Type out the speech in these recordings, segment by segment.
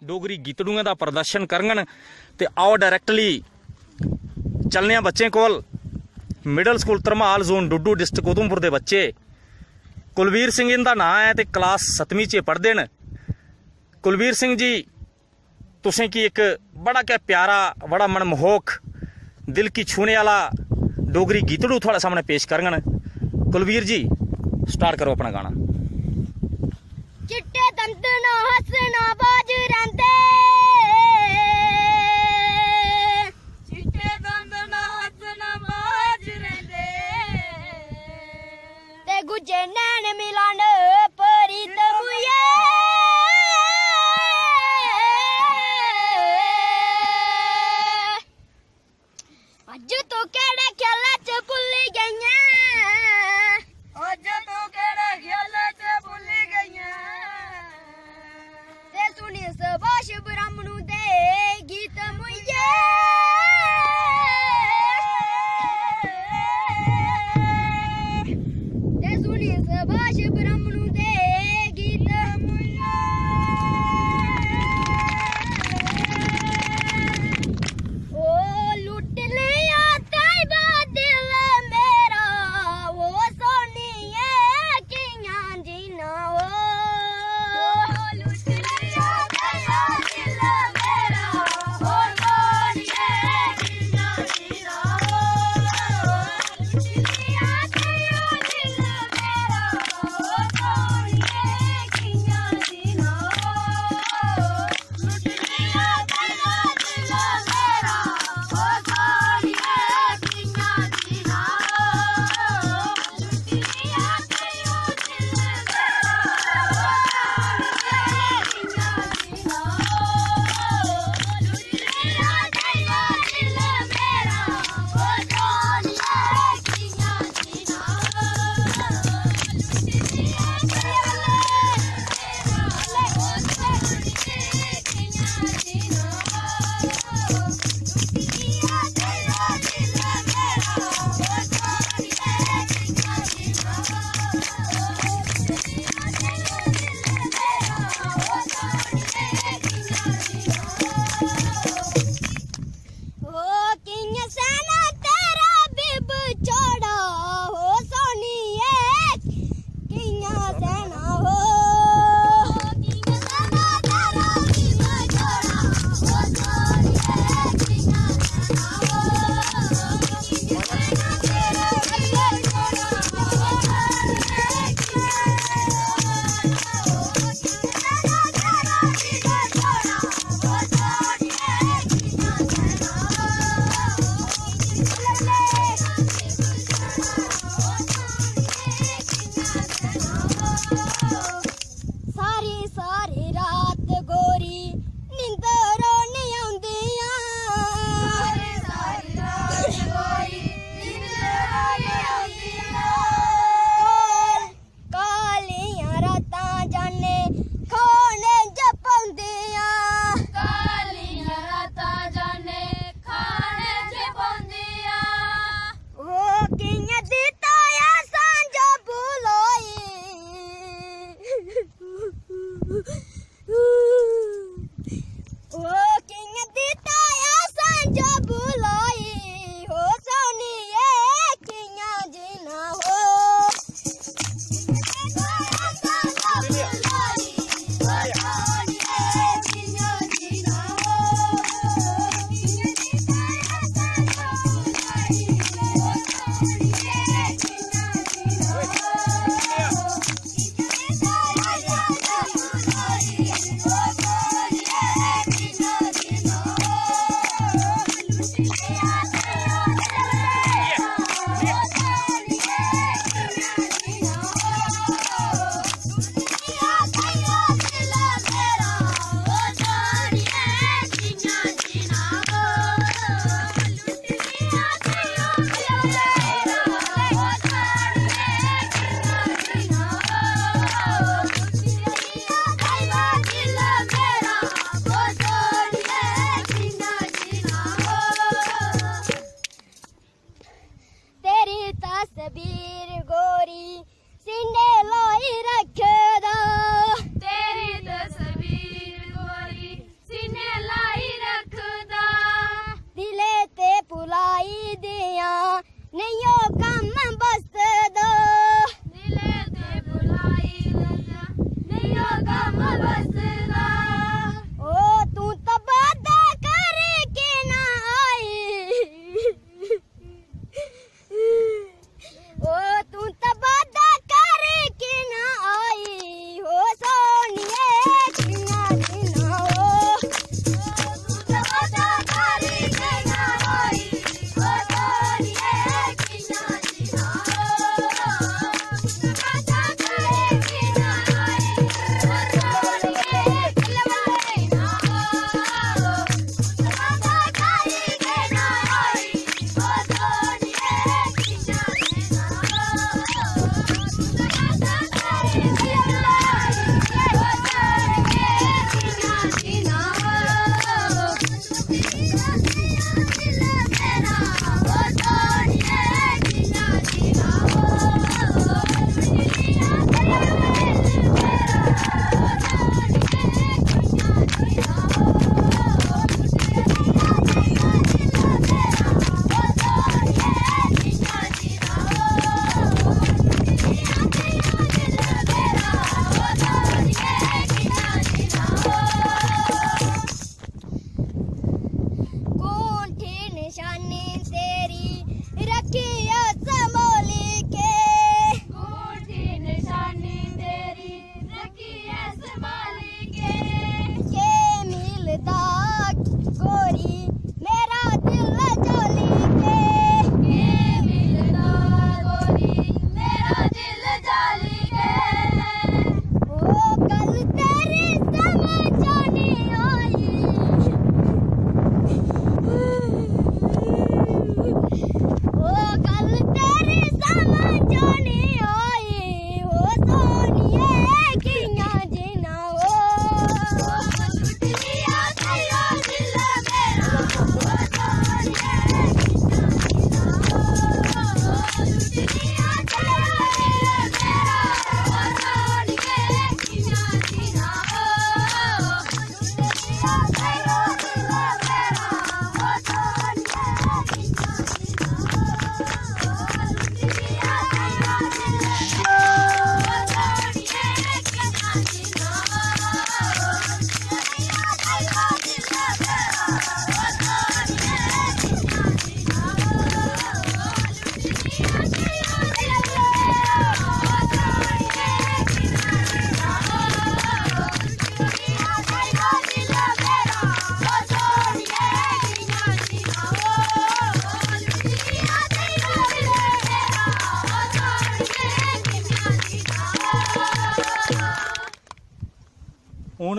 डोगरी गीतड़ुएं का प्रदर्शन करन। ते आओ डायरैक्टली चलने बच्चें कोल। Middle school Dharmal zone Dudu district Udhampur के बच्चे कुलवीर सिंह इनका नाम है तो क्लास 7वीं च पढ़ते हैं। कुलवीर सिंह जी तुसें की एक बड़ा क्या प्यारा बड़ा मनमोहक दिल की छूने वाला डोगरी गीतड़ू थोड़े सामने पेश करन। कुलवीर जी स्टार्ट करो अपना गाना। चिट्टे दंद ना हसना बाज रहंदे, चिट्टे दंद ना हसना बाज रहंदे, ते गुजे नैन मिलन परी तमुए, अज तो केड़े खेला च भुल्ली गईयां, अज तो केड़े खेला च भुल्ली गईयां, ते सुनी सुभाष ब्राह्मणु दे गीत मुइये, ते सुनी सुभाष ब्राह्मणु दे गीत मुइये। ओ लुट लिया ताइबा दिल मेरा, वो सोनिए कियां जीना, ओ लुट लिया ताइबा दिल मेरा, वो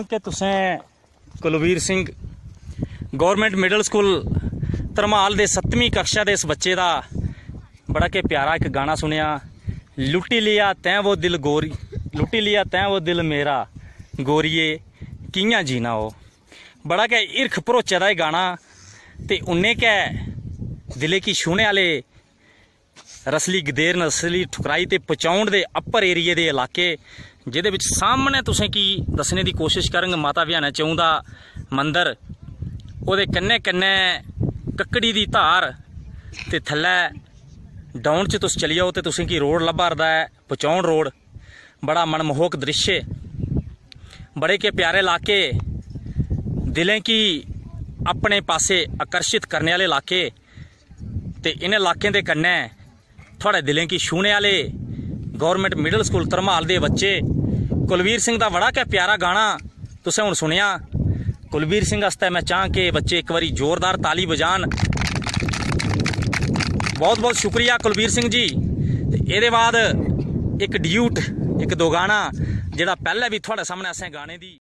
कि तुसें Kulvir Singh government middle school Dharmal दे 7वीं कक्षा दे इस बच्चे दा बड़ा के प्यारा एक गाना सुनिया, लुटी लिया तैं वो दिल गोरी, लुटी लिया तैं वो दिल मेरा गोरिए कियां जीना हो। बड़ा के हिरख भरोचे दा गाना ते उन्ने के दिले की छूने आले रसली गदेर नसली ठुकराई ते पहुँचाउण दे अपर एरिए दे इलाके जिहदे विच सामने तुसें की दसने दी कोशिश करांगे माता भैयाना चौं दा मंदिर, ओहदे कन्ने कन्ने कक्कड़ी दी धार ते थल्लै डाउन च तुस चली जाओ तो तुसें की रोड लब्भा है पहुँचाउण रोड। बड़ा मनमोहक दृश्य, बड़े के प्यारे इलाके, दिलें की अपने पासे आकर्षित करने वाले इलाके ते इन इलाकें दे कन्नै थोड़े दिलें की छूने वाले गौरमेंट मिडल स्कूल धरमाल दे बच्चे। कुलवीर सिंह दा बड़ा के प्यारा गाना तुसें हुण सुनिया। कुलवीर सिंह आस्ते मैं चाह के बच्चे एक बारी जोरदार ताली बजान। बहुत बहुत शुक्रिया कुलवीर सिंह जी। ये बाद एक ड्यूट एक दो गाना जेड़ा पहले भी थोड़े सामने असें गाने दी